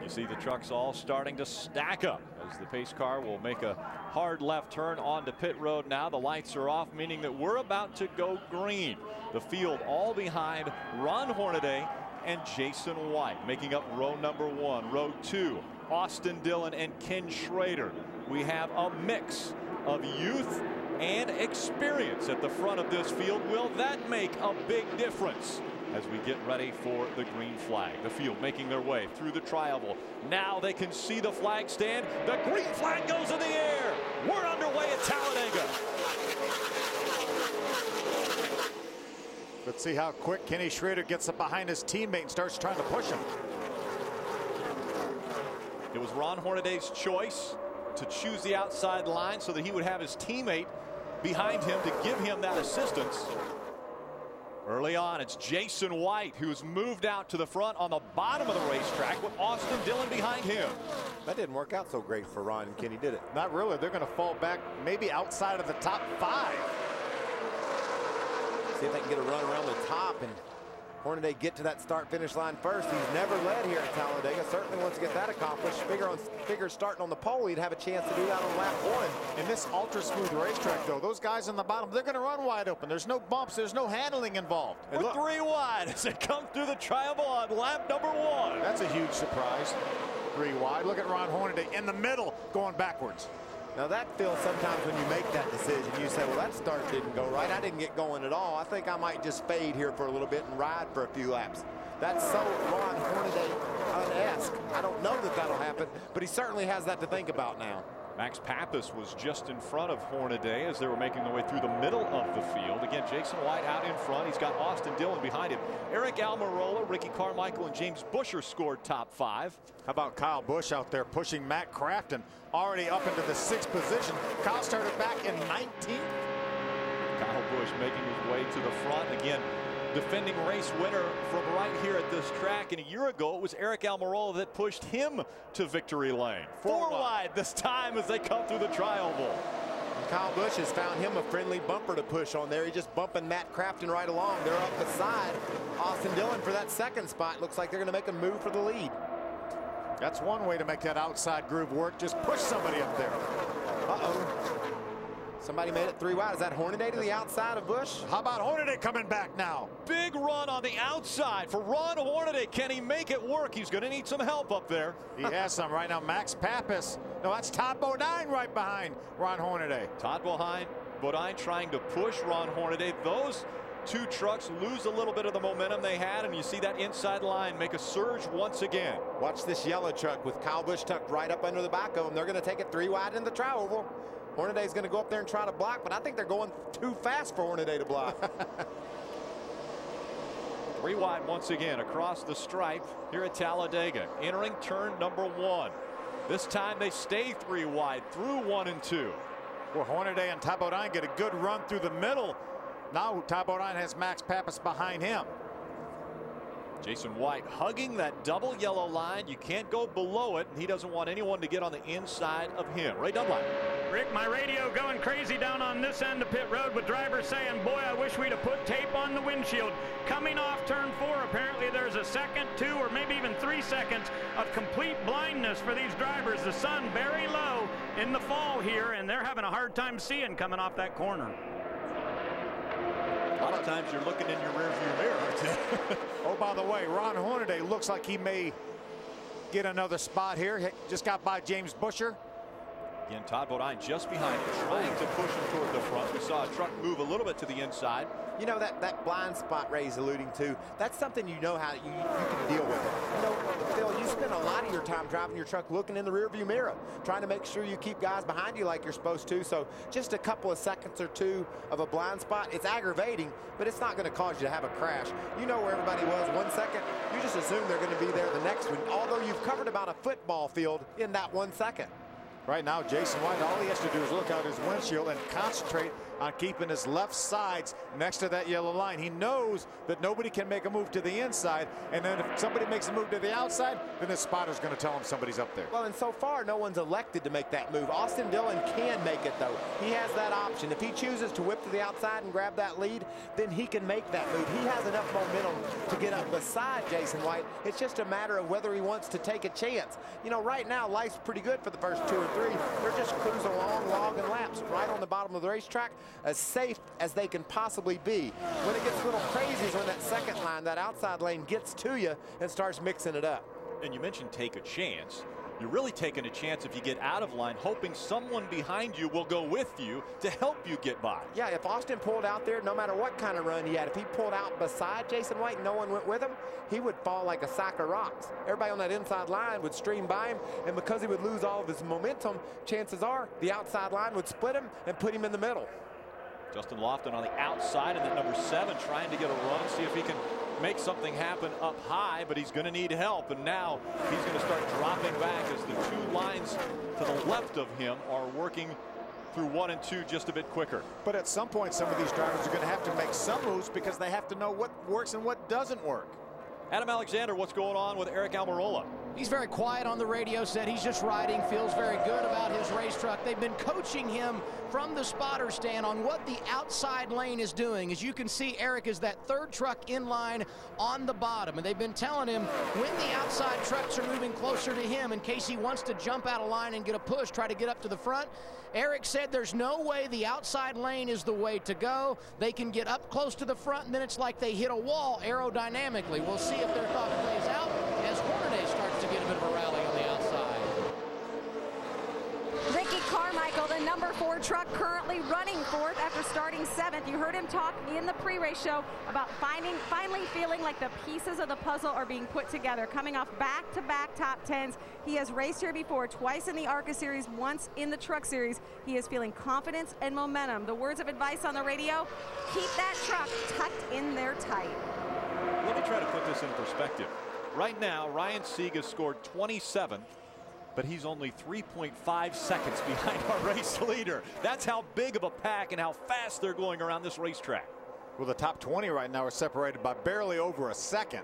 You see the trucks all starting to stack up as the pace car will make a hard left turn onto pit road. Now the lights are off, meaning that we're about to go green. The field all behind Ron Hornaday and Jason White, making up row number 1. Row 2, Austin Dillon and Ken Schrader. We have a mix of youth and experience at the front of this field. Will that make a big difference as we get ready for the green flag? The field making their way through the tri-oval. Now they can see the flag stand. The green flag goes in the air. We're underway at Talladega. Let's see how quick Kenny Schrader gets up behind his teammate and starts trying to push him. It was Ron Hornaday's choice to choose the outside line so that he would have his teammate behind him to give him that assistance. Early on, it's Jason White who's moved out to the front on the bottom of the racetrack with Austin Dillon behind him. That didn't work out so great for Ron and Kenny, did it? Not really. They're going to fall back maybe outside of the top 5. See if they can get a run around the top and Hornaday get to that start-finish line first. He's never led here at Talladega. Certainly wants to get that accomplished. Figure starting on the pole, he'd have a chance to do that on lap 1. In this ultra-smooth racetrack, though, those guys in the bottom, they're going to run wide open. There's no bumps. There's no handling involved. We're 3 wide as they come through the tri-oval on lap number 1. That's a huge surprise. 3 wide. Look at Ron Hornaday in the middle going backwards. Now that feels sometimes when you make that decision, you say, well, that start didn't go right. I didn't get going at all. I think I might just fade here for a little bit and ride for a few laps. That's so Ron Hornaday-esque. I don't know that that'll happen, but he certainly has that to think about now. Max Pappas was just in front of Hornaday as they were making their way through the middle of the field. Again, Jason White out in front. He's got Austin Dillon behind him. Eric Almirola, Ricky Carmichael, and James Buescher scored top 5. How about Kyle Busch out there pushing Matt Crafton already up into the 6th position. Kyle started back in 19th. Kyle Busch making his way to the front. Again, defending race winner from right here at this track. And a year ago, it was Eric Almirola that pushed him to victory lane. 4 wide this time as they come through the tri-oval. Kyle Busch has found him a friendly bumper to push on there. He's just bumping Matt Crafton right along. They're up beside Austin Dillon for that 2nd spot. Looks like they're going to make a move for the lead. That's one way to make that outside groove work. Just push somebody up there. Uh-oh. Somebody made it 3 wide. Is that Hornaday to the outside of Busch? How about Hornaday coming back now? Big run on the outside for Ron Hornaday. Can he make it work? He's going to need some help up there. He has some right now. Max Pappas. No, that's Todd Bodine right behind Ron Hornaday. Todd Bodine trying to push Ron Hornaday. Those 2 trucks lose a little bit of the momentum they had, and you see that inside line make a surge once again. Watch this yellow truck with Kyle Busch tucked right up under the back of him. They're going to take it 3 wide in the tri-oval. Hornaday's going to go up there and try to block, but I think they're going too fast for Hornaday to block. 3 wide once again across the stripe here at Talladega, entering turn number 1. This time they stay 3 wide through 1 and 2. Well, Hornaday and Todd Bodine get a good run through the middle. Now Todd Bodine has Max Pappas behind him. Jason White hugging that double yellow line. You can't go below it, and he doesn't want anyone to get on the inside of him. Ray Dunlap. Rick, my radio going crazy down on this end of pit road with drivers saying, boy, I wish we'd have put tape on the windshield. Coming off turn 4, apparently there's a second, 2, or maybe even 3 seconds of complete blindness for these drivers. The sun very low in the fall here, and they're having a hard time seeing coming off that corner. A lot of times you're looking in your rearview mirror, aren't you? Oh, by the way, Ron Hornaday looks like he may get another spot here. He just got by James Buescher. Again, Todd Bodine just behind him, trying to push him toward the front. We saw a truck move a little bit to the inside. You know, that blind spot Ray's alluding to, that's something you know how you can deal with it. You know, Phil, you spend a lot of your time driving your truck looking in the rearview mirror, trying to make sure you keep guys behind you like you're supposed to. So just a couple of seconds or 2 of a blind spot, it's aggravating, but it's not going to cause you to have a crash. You know where everybody was 1 second. You just assume they're going to be there the next one, although you've covered about a football field in that 1 second. Right now, Jason White, all he has to do is look out his windshield and concentrate on keeping his left sides next to that yellow line. He knows that nobody can make a move to the inside, and then if somebody makes a move to the outside, then the spotter's going to tell him somebody's up there. Well, and so far, no one's elected to make that move. Austin Dillon can make it, though. He has that option. If he chooses to whip to the outside and grab that lead, then he can make that move. He has enough momentum to get up beside Jason White. It's just a matter of whether he wants to take a chance. You know, right now, life's pretty good for the first 2 or 3. They're just cruising along, logging laps right on the bottom of the racetrack, as safe as they can possibly be. When it gets a little crazy is when that second line, that outside lane, gets to you and starts mixing it up. And you mentioned take a chance. You're really taking a chance if you get out of line, hoping someone behind you will go with you to help you get by. Yeah, if Austin pulled out there, no matter what kind of run he had, if he pulled out beside Jason White and no one went with him, he would fall like a sack of rocks. Everybody on that inside line would stream by him, and because he would lose all of his momentum, chances are the outside line would split him and put him in the middle. Justin Lofton on the outside, and then number 7 trying to get a run, see if he can make something happen up high, but he's going to need help. And now he's going to start dropping back as the 2 lines to the left of him are working through 1 and 2 just a bit quicker. But at some point, some of these drivers are going to have to make some moves because they have to know what works and what doesn't work. Adam Alexander, what's going on with Eric Almirola? He's very quiet on the radio, said he's just riding, feels very good about his race truck. They've been coaching him from the spotter stand on what the outside lane is doing. As you can see, Eric is that 3rd truck in line on the bottom, and they've been telling him when the outside trucks are moving closer to him in case he wants to jump out of line and get a push, try to get up to the front. Eric said there's no way the outside lane is the way to go. They can get up close to the front, and then it's like they hit a wall aerodynamically. We'll see if their thought plays out as Hornaday starts to get a bit of a rally on the outside. Ricky Carmichael, the number 4 truck, currently running 4th after starting 7th. You heard him talk in the pre-race show about finally feeling like the pieces of the puzzle are being put together, coming off back-to-back top 10s. He has raced here before, twice in the ARCA Series, once in the Truck Series. He is feeling confidence and momentum. The words of advice on the radio: keep that truck tucked in there tight. Let me try to put this in perspective. Right now, Ryan Sieg has scored 27th, but he's only 3.5 seconds behind our race leader. That's how big of a pack and how fast they're going around this racetrack. Well, the top 20 right now are separated by barely over a second.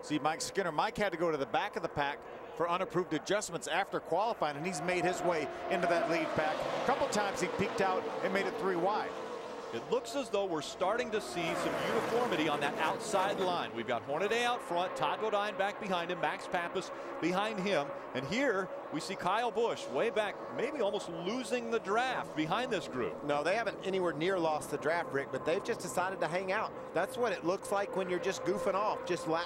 See, Mike Skinner, Mike had to go to the back of the pack for unapproved adjustments after qualifying, and he's made his way into that lead pack. A couple times he peeked out and made it 3 wide. It looks as though we're starting to see some uniformity on that outside line. We've got Hornaday out front, Todd Bodine back behind him, Max Pappas behind him, and here we see Kyle Busch way back, maybe almost losing the draft behind this group. No, they haven't anywhere near lost the draft, Rick, but they've just decided to hang out. That's what it looks like when you're just goofing off.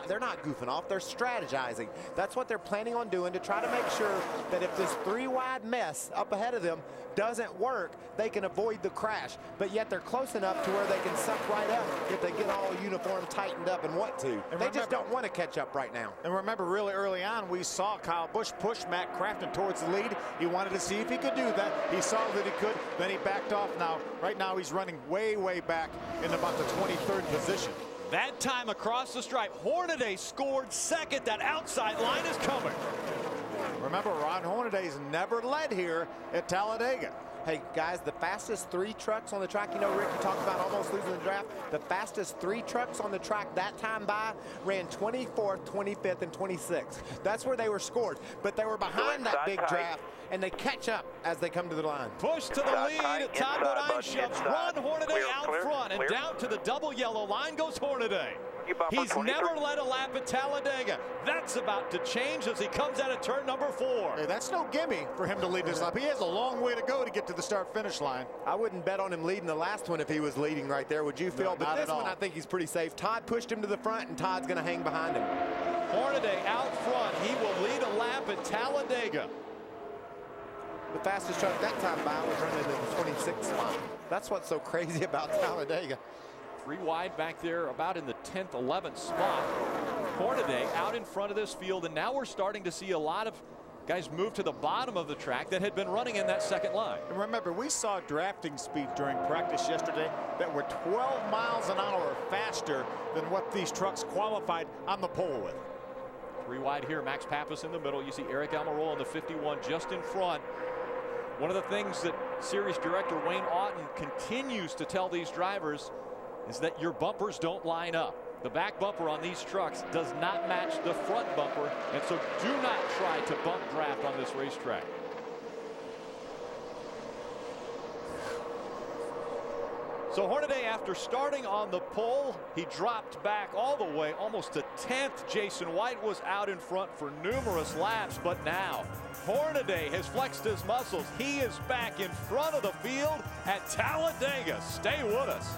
They're not goofing off, they're strategizing. That's what they're planning on doing to try to make sure that if this 3-wide mess up ahead of them doesn't work, they can avoid the crash. But yet they're close enough to where they can suck right up if they get all uniform tightened up and want to. And they just don't want to catch up right now. And remember, really early on, we saw Kyle Busch push Matt Crafton towards the lead. He wanted to see if he could do that. He saw that he could, then he backed off. Now, right now, he's running way, way back in about the 23rd position. That time across the stripe, Hornaday scored 2nd. That outside line is coming. Remember, Ron Hornaday's never led here at Talladega. Hey, guys, the fastest 3 trucks on the track, you know, Rick, you talked about almost losing the draft. The fastest 3 trucks on the track that time by ran 24th, 25th, and 26th. That's where they were scored. But they were behind that big draft, and they catch up as they come to the line. Push to the lead. Todd Bodine shoves Ron Hornaday out front, and down to the double yellow line goes Hornaday. He's never led a lap at Talladega. That's about to change as he comes out of turn number 4. Hey, that's no gimme for him to lead this lap. He has a long way to go to get to the start-finish line. I wouldn't bet on him leading the last one if he was leading right there, would you, Phil? No, but this one, I think he's pretty safe. Todd pushed him to the front, and Todd's going to hang behind him. Hornaday out front. He will lead a lap at Talladega. The fastest truck that time by was running in the 26th spot. That's what's so crazy about Talladega. 3 wide back there, about in the 10th, 11th spot. Hornaday out in front of this field, and now we're starting to see a lot of guys move to the bottom of the track that had been running in that second line. And remember, we saw drafting speed during practice yesterday that were 12 miles an hour faster than what these trucks qualified on the pole with. 3 wide here, Max Pappas in the middle. You see Eric Almirola in the 51 just in front. One of the things that Series Director Wayne Auten continues to tell these drivers is that your bumpers don't line up. The back bumper on these trucks does not match the front bumper, and so do not try to bump draft on this racetrack. So Hornaday, after starting on the pole, he dropped back all the way, almost a 10th. Jason White was out in front for numerous laps, but now Hornaday has flexed his muscles. He is back in front of the field at Talladega. Stay with us.